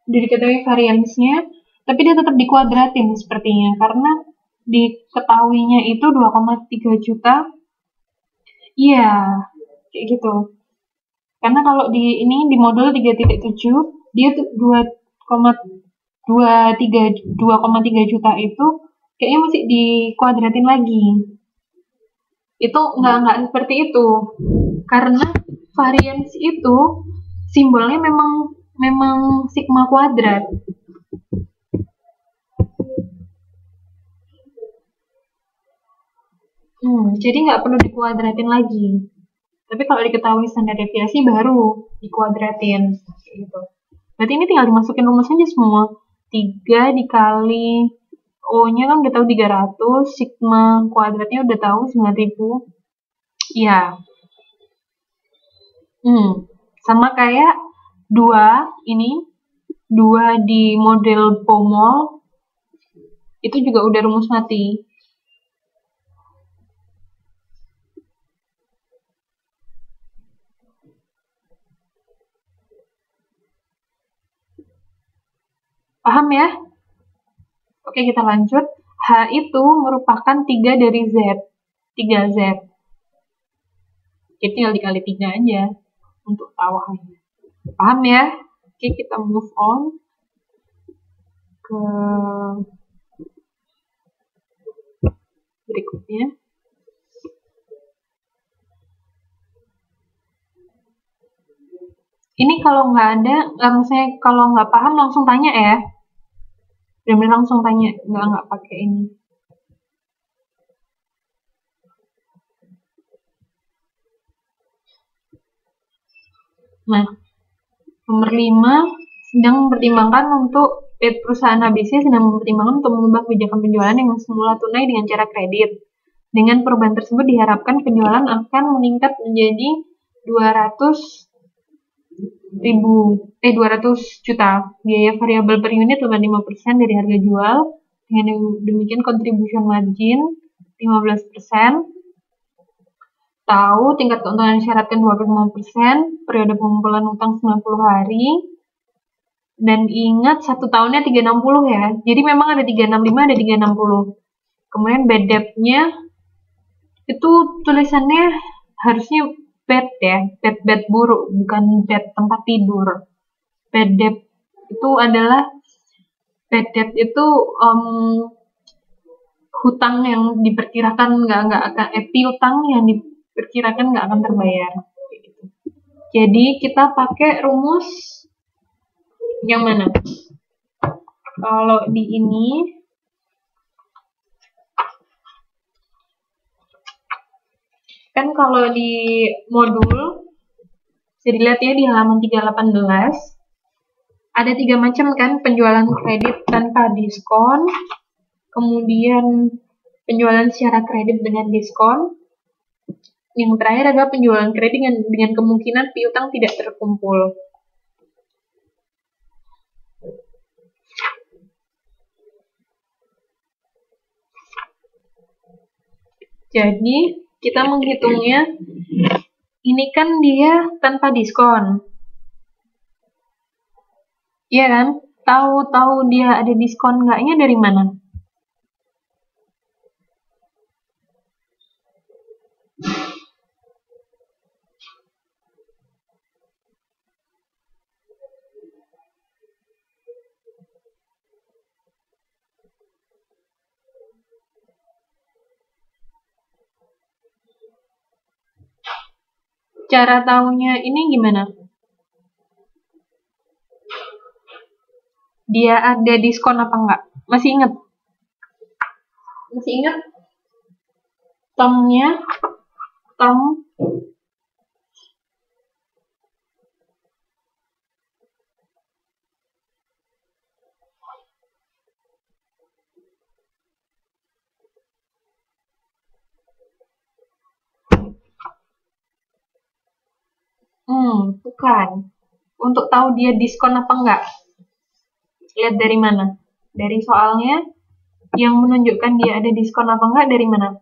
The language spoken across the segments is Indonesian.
udah diketahui variansnya, tapi dia tetap dikuadratin sepertinya, karena diketahuinya itu 2,3 juta. Iya, kayak gitu. Karena kalau di ini di modul 3.7 dia tuh 2,3 juta itu kayaknya masih dikuadratin lagi. Itu nggak seperti itu. Karena varians itu simbolnya memang sigma kuadrat. Jadi nggak perlu dikuadratin lagi. Tapi kalau diketahui standar deviasi baru dikuadratin. Gitu. Berarti ini tinggal dimasukin rumus aja semua. 3 dikali O-nya kan udah tahu 300, sigma kuadratnya udah tahu 9000. Iya. Sama kayak 2 di model Pomol itu juga udah rumus mati. Paham ya? Oke, kita lanjut. H itu merupakan 3 dari Z. 3Z. Jadi tinggal dikali 3 aja untuk tahu H-nya. Paham ya? Oke, kita move on ke berikutnya. Ini kalau nggak ada, misalnya kalau nggak paham langsung tanya ya. Benar-benar langsung tanya, nggak pakai ini. Nah, nomor 5 sedang mempertimbangkan untuk perusahaan ABC sedang mempertimbangkan untuk mengubah kebijakan penjualan yang semula tunai dengan cara kredit. Dengan perubahan tersebut diharapkan penjualan akan meningkat menjadi 200 juta. Biaya variabel per unit lebih 5% dari harga jual. Dengan demikian contribution margin 15%. Tahu tingkat keuntungan disyaratkan 25%, periode pengumpulan utang 90 hari. Dan ingat 1 tahunnya 360 ya. Jadi memang ada 365, ada 360. Kemudian bad debt-nya itu tulisannya harusnya bad ya, bad buruk, bukan bad tempat tidur. Bad debt itu adalah bad debt itu hutang yang diperkirakan nggak akan piutang yang diperkirakan nggak akan terbayar. Jadi kita pakai rumus yang mana? Kalau di ini kan kalau di modul bisa dilihat ya di halaman 318 ada 3 macam kan penjualan kredit tanpa diskon, kemudian penjualan secara kredit dengan diskon, yang terakhir adalah penjualan kredit dengan kemungkinan piutang tidak terkumpul. Jadi kita menghitungnya, ini kan dia tanpa diskon. Iya kan? Tahu dia ada diskon nggaknya dari mana? Cara tahunya ini gimana? Dia ada diskon apa enggak? Masih ingat? Masih ingat? Tom bukan. Untuk tahu dia diskon apa enggak? Lihat dari mana? Dari soalnya yang menunjukkan dia ada diskon apa enggak dari mana?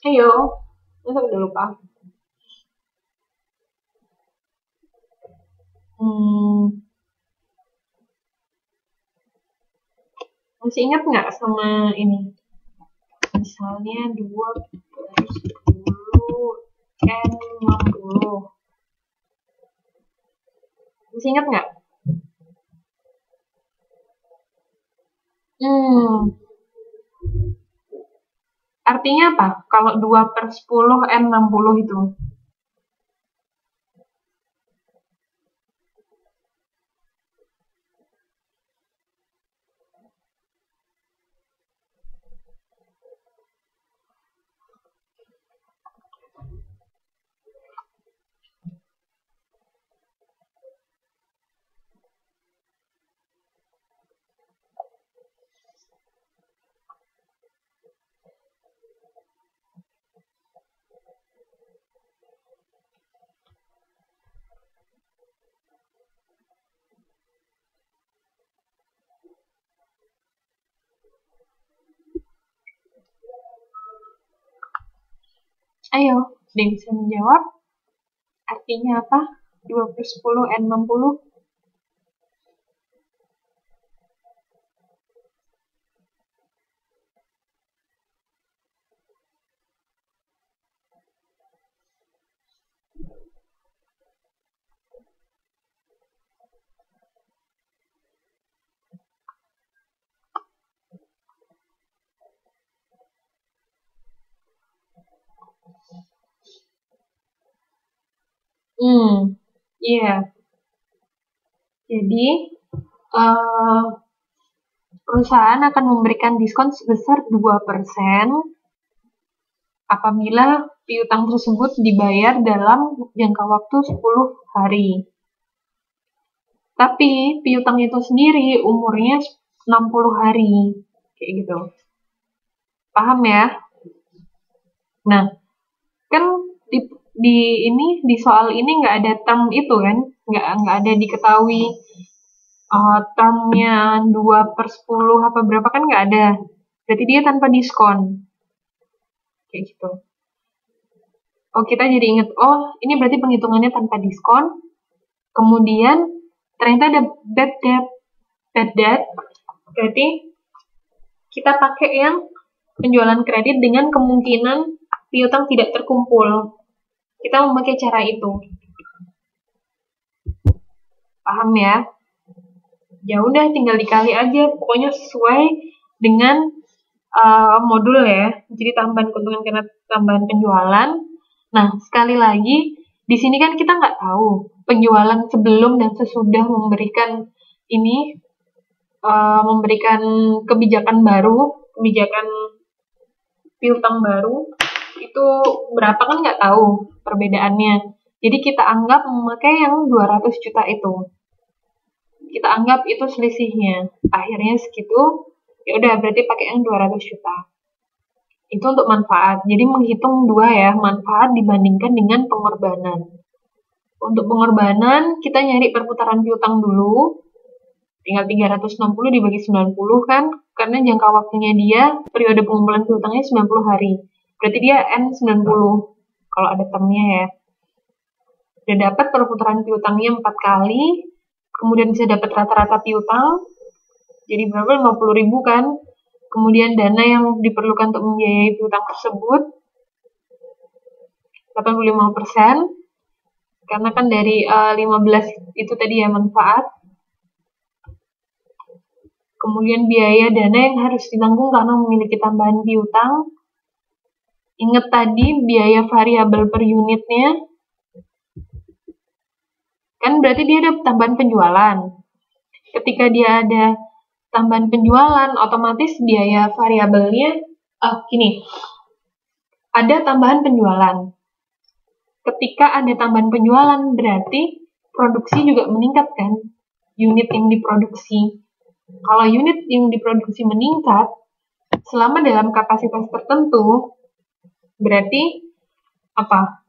Ayo. Masa udah lupa? Masih ingat nggak sama ini? Misalnya 2/10 N60. Masih ingat nggak? Artinya apa? Kalau 2/10 N60 itu? Ayo, ada yang bisa menjawab? Artinya apa? 2/10 N60? Iya. Jadi, perusahaan akan memberikan diskon sebesar 2% apabila piutang tersebut dibayar dalam jangka waktu 10 hari. Tapi piutang itu sendiri umurnya 60 hari. Kayak gitu. Paham ya? Nah, kan di soal ini nggak ada term itu kan? Nggak ada diketahui termnya 2/10 apa berapa kan nggak ada. Berarti dia tanpa diskon. Kayak gitu. Oh, kita jadi inget, oh ini berarti penghitungannya tanpa diskon. Kemudian ternyata ada bad debt. Bad debt berarti kita pakai yang penjualan kredit dengan kemungkinan piutang tidak terkumpul. Kita memakai cara itu. Paham ya? Ya udah tinggal dikali aja, pokoknya sesuai dengan modul ya. Jadi tambahan keuntungan karena tambahan penjualan. Nah, sekali lagi di sini kan kita nggak tahu penjualan sebelum dan sesudah memberikan ini memberikan kebijakan baru, kebijakan piutang baru itu berapa kan nggak tahu perbedaannya. Jadi kita anggap memakai yang 200 juta itu. Kita anggap itu selisihnya. Akhirnya segitu, ya udah berarti pakai yang 200 juta. Itu untuk manfaat. Jadi menghitung dua ya, manfaat dibandingkan dengan pengorbanan. Untuk pengorbanan, kita nyari perputaran piutang dulu. Tinggal 360 dibagi 90 kan, karena jangka waktunya dia, periode pengumpulan piutangnya 90 hari. Berarti dia N90, kalau ada termnya ya. Udah dapat perputaran piutangnya 4 kali, kemudian bisa dapat rata-rata piutang, jadi berapa? 50.000 kan. Kemudian dana yang diperlukan untuk membiayai piutang tersebut 85%, karena kan dari 15 itu tadi ya manfaat. Kemudian biaya dana yang harus ditanggung karena memiliki tambahan piutang. Ingat tadi biaya variabel per unitnya. Kan berarti dia ada tambahan penjualan. Ketika dia ada tambahan penjualan, otomatis biaya variabelnya gini. Ada tambahan penjualan. Ketika ada tambahan penjualan, berarti produksi juga meningkat kan? Unit yang diproduksi. Kalau unit yang diproduksi meningkat, selama dalam kapasitas tertentu, berarti apa?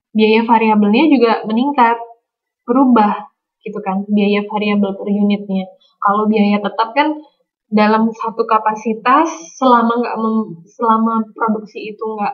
Biaya variabelnya juga meningkat, berubah gitu kan, biaya variabel per unitnya. Kalau biaya tetap kan dalam satu kapasitas selama produksi itu nggak